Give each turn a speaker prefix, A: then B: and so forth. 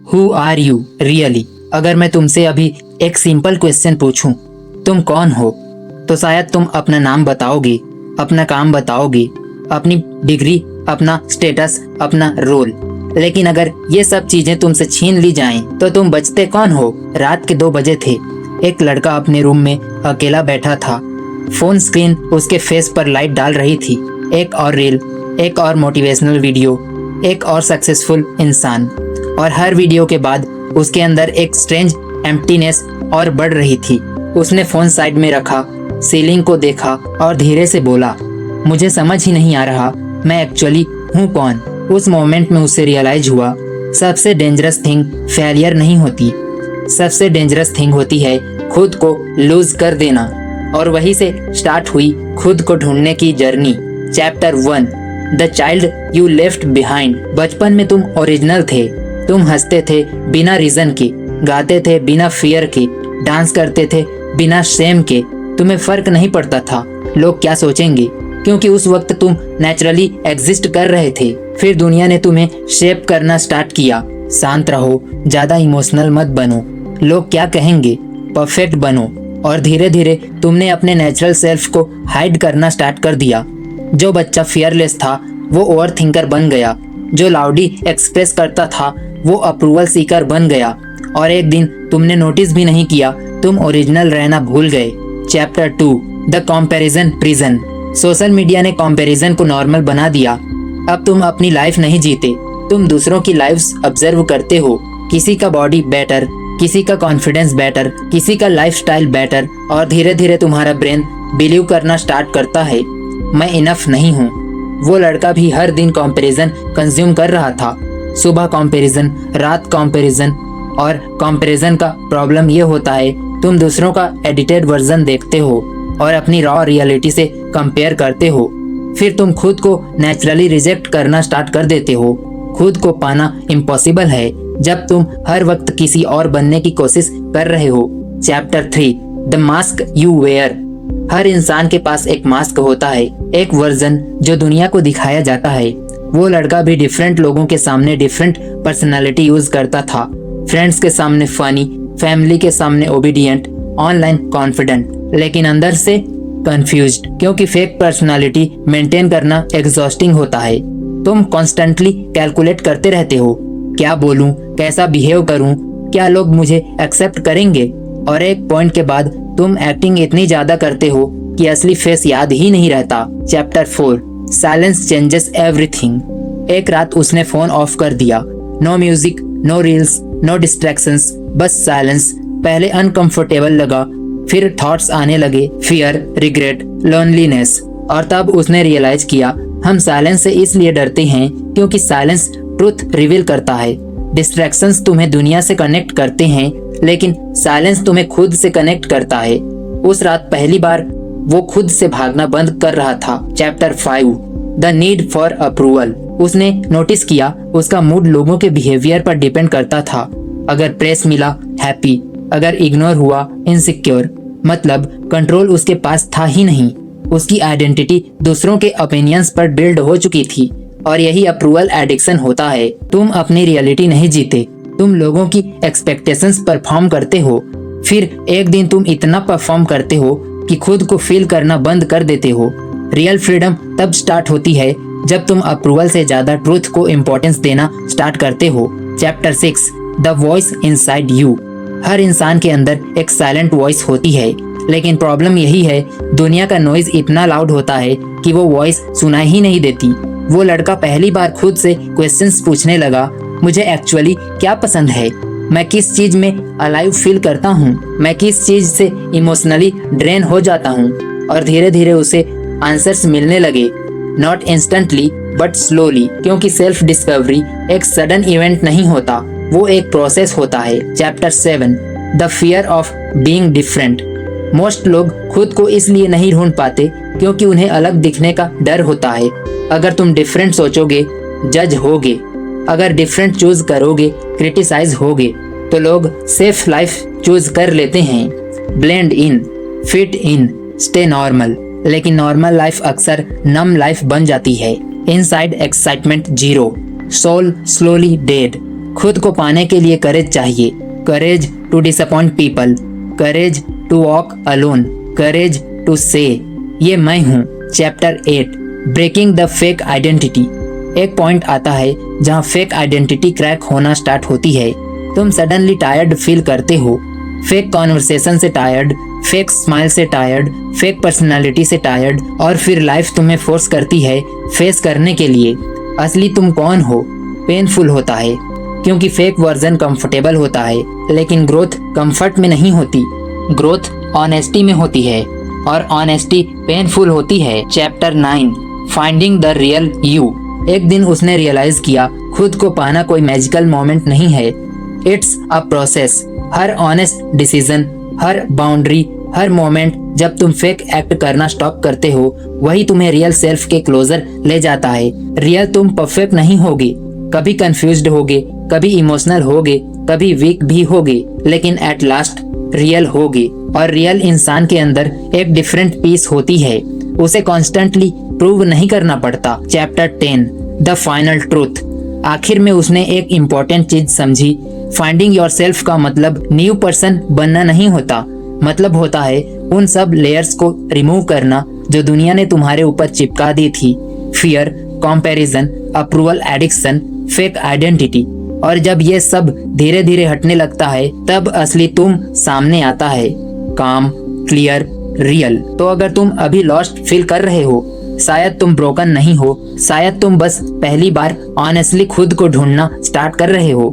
A: Who are you really? अगर मैं तुमसे अभी एक सिंपल क्वेश्चन पूछूं, तुम कौन हो, तो शायद तुम अपना नाम बताओगे, अपना काम बताओगे, अपनी डिग्री, अपना स्टेटस, अपना रोल। लेकिन अगर ये सब चीजें तुमसे छीन ली जाएं, तो तुम बचते कौन हो? रात के 2 बजे थे। एक लड़का अपने रूम में अकेला बैठा था। फोन स्क्रीन उसके फेस पर लाइट डाल रही थी। एक और रील, एक और मोटिवेशनल वीडियो, एक और सक्सेसफुल इंसान, और हर वीडियो के बाद उसके अंदर एक स्ट्रेंज एम्प्टीनेस और बढ़ रही थी। उसने फोन साइड में रखा, सीलिंग को देखा और धीरे से बोला, मुझे समझ ही नहीं आ रहा मैं एक्चुअली हूँ कौन। उस मोमेंट में उसे रियलाइज हुआ, सबसे डेंजरस थिंग फेलियर नहीं होती, सबसे डेंजरस थिंग होती है खुद को लूज कर देना। और वहीं से स्टार्ट हुई खुद को ढूंढने की journey. Chapter 1, the child you left behind. बचपन में तुम ओरिजिनल थे। तुम हंसते थे बिना रीजन के, गाते थे बिना फियर के, डांस करते थे बिना शेम के। तुम्हें फर्क नहीं पड़ता था लोग क्या सोचेंगे, क्योंकि उस वक्त तुम नेचुरली एग्जिस्ट कर रहे थे। फिर दुनिया ने तुम्हें शेप करना स्टार्ट किया। शांत रहो, ज्यादा इमोशनल मत बनो, लोग क्या कहेंगे, परफेक्ट बनो। और धीरे धीरे तुमने अपने नेचुरल सेल्फ को हाइड करना स्टार्ट कर दिया। जो बच्चा फियरलेस था वो ओवर थिंकर बन गया। जो लाउडली एक्सप्रेस करता था वो अप्रूवल सीकर बन गया। और एक दिन तुमने नोटिस भी नहीं किया, तुम ओरिजिनल रहना भूल गए। Chapter 2, the comparison prison. Social media ने कंपैरिजन को नॉर्मल बना दिया। अब तुम अपनी लाइफ नहीं जीते, तुम दूसरों की लाइफ्स ऑब्जर्व करते हो। किसी का बॉडी बेटर, किसी का कॉन्फिडेंस बेटर, किसी का लाइफस्टाइल बेटर, और धीरे धीरे तुम्हारा ब्रेन बिलीव करना स्टार्ट करता है, मैं इनफ नहीं हूँ। वो लड़का भी हर दिन कंपैरिजन कंज्यूम कर रहा था। सुबह कंपैरिजन, रात कंपैरिजन। और कंपैरिजन का प्रॉब्लम ये होता है, तुम दूसरों का एडिटेड वर्जन देखते हो और अपनी रॉ रियलिटी से कंपेयर करते हो। फिर तुम खुद को नेचुरली रिजेक्ट करना स्टार्ट कर देते हो। खुद को पाना इम्पॉसिबल है जब तुम हर वक्त किसी और बनने की कोशिश कर रहे हो। Chapter 3, the mask you wear. हर इंसान के पास एक मास्क होता है, एक वर्जन जो दुनिया को दिखाया जाता है। वो लड़का भी डिफरेंट लोगों के सामने डिफरेंट पर्सनालिटी यूज करता था। फ्रेंड्स के सामने फनी, फैमिली के सामने ओबीडियंट, ऑनलाइन कॉन्फिडेंट, लेकिन अंदर से कंफ्यूज्ड, क्योंकि फेक पर्सनालिटी मेंटेन करना एग्जॉस्टिंग होता है। तुम कॉन्स्टेंटली कैलकुलेट करते रहते हो, क्या बोलूं, कैसा बिहेव करूं, क्या लोग मुझे एक्सेप्ट करेंगे। और एक पॉइंट के बाद तुम एक्टिंग इतनी ज्यादा करते हो कि असली फेस याद ही नहीं रहता। Chapter 4, silence changes everything. एक रात उसने फोन ऑफ कर दिया। No music, no reels, no distractions, बस साइलेंस। पहले अनकंफर्टेबल लगा, फिर थॉट्स आने लगे, फियर, रिग्रेट, लोनलीनेस। और तब उसने रियलाइज किया, हम साइलेंस से इसलिए डरते हैं क्योंकि साइलेंस ट्रुथ रिवील करता है। डिस्ट्रैक्शंस तुम्हें दुनिया से कनेक्ट करते हैं, लेकिन साइलेंस तुम्हें खुद से कनेक्ट करता है। उस रात पहली बार वो खुद से भागना बंद कर रहा था। Chapter 5, the need for approval. उसने नोटिस किया उसका मूड लोगों के बिहेवियर पर डिपेंड करता था। अगर प्रेस मिला, हैप्पी, अगर इग्नोर हुआ, इनसिक्योर। मतलब कंट्रोल उसके पास था ही नहीं। उसकी आइडेंटिटी दूसरों के ओपिनियंस पर बिल्ड हो चुकी थी। और यही अप्रूवल एडिक्शन होता है। तुम अपनी रियलिटी नहीं जीते, तुम लोगों की एक्सपेक्टेशंस परफॉर्म करते हो। फिर एक दिन तुम इतना परफॉर्म करते हो कि खुद को फील करना बंद कर देते हो। रियल फ्रीडम तब स्टार्ट होती है जब तुम अप्रूवल से ज्यादा ट्रूथ को इम्पोर्टेंस देना स्टार्ट करते हो। Chapter 6, the voice inside you. हर इंसान के अंदर एक साइलेंट वॉइस होती है, लेकिन प्रॉब्लम यही है, दुनिया का नॉइज इतना लाउड होता है कि वो वॉइस सुनाई ही नहीं देती। वो लड़का पहली बार खुद से क्वेश्चंस पूछने लगा, मुझे एक्चुअली क्या पसंद है, मैं किस चीज में अलाइव फील करता हूँ, मैं किस चीज से इमोशनली ड्रेन हो जाता हूँ। और धीरे धीरे उसे आंसर्स मिलने लगे, नॉट इंस्टेंटली बट स्लोली, क्योंकि सेल्फ डिस्कवरी एक सडन इवेंट नहीं होता, वो एक प्रोसेस होता है। Chapter 7, the fear of being different. Most लोग खुद को इसलिए नहीं ढूंढ पाते क्योंकि उन्हें अलग दिखने का डर होता है। अगर तुम डिफरेंट सोचोगे, जज होगे। अगर डिफरेंट चूज करोगे, क्रिटिसाइज होगे। तो लोग सेफ लाइफ चूज कर लेते हैं, blend in, fit in, stay normal. लेकिन नॉर्मल लाइफ अक्सर नम लाइफ बन जाती है। Inside excitement zero, soul slowly dead. खुद को पाने के लिए करेज चाहिए। Courage to disappoint people, courage to walk alone, courage to say ये मैं हूँ। Chapter 8 breaking the fake identity. एक पॉइंट आता है जहाँ फेक आइडेंटिटी क्रैक होना स्टार्ट होती है। तुम सडनली टायर्ड फील करते हो, फेक कॉन्वर्सेशन से टायर्ड, फेक स्माइल से टायर्ड, फेक पर्सनालिटी से टायर्ड, और फिर लाइफ तुम्हें फोर्स करती है फेस करने के लिए असली तुम कौन हो। पेनफुल होता है क्योंकि फेक वर्जन कंफर्टेबल होता है, लेकिन ग्रोथ कंफर्ट में नहीं होती, ग्रोथ ऑनेस्टी में होती है, और ऑनेस्टी पेनफुल होती है। Chapter 9 finding the real you. एक दिन उसने रियलाइज किया खुद को पाना कोई मैजिकल मोमेंट नहीं है, it's a process. Her honest decision, her boundary, her moment जब तुम फेक एक्ट करना स्टॉप करते हो, वही तुम्हें रियल सेल्फ के क्लोजर ले जाता है। रियल तुम परफेक्ट नहीं होगे, कभी कंफ्यूज्ड होगे, कभी इमोशनल होगे, कभी वीक भी होगे, लेकिन एट लास्ट रियल होगे। और रियल इंसान के अंदर एक डिफरेंट पीस होती है, उसे कॉन्स्टेंटली प्रूव नहीं करना पड़ता। Chapter 10 the final truth. आखिर में उसने एक इम्पोर्टेंट चीज समझी। फाइंडिंग योरसेल्फ का मतलब न्यू पर्सन बनना नहीं होता, मतलब होता है उन सब लेयर्स को रिमूव करना जो दुनिया ने तुम्हारे ऊपर चिपका दी थी। Fear, comparison, approval addiction, fake identity. और जब ये सब धीरे धीरे हटने लगता है, तब असली तुम सामने आता है, काम, क्लियर, रियल। तो अगर तुम अभी लॉस्ट फील कर रहे हो, शायद तुम ब्रोकन नहीं हो, शायद तुम बस पहली बार ऑनेस्टली खुद को ढूंढना स्टार्ट कर रहे हो।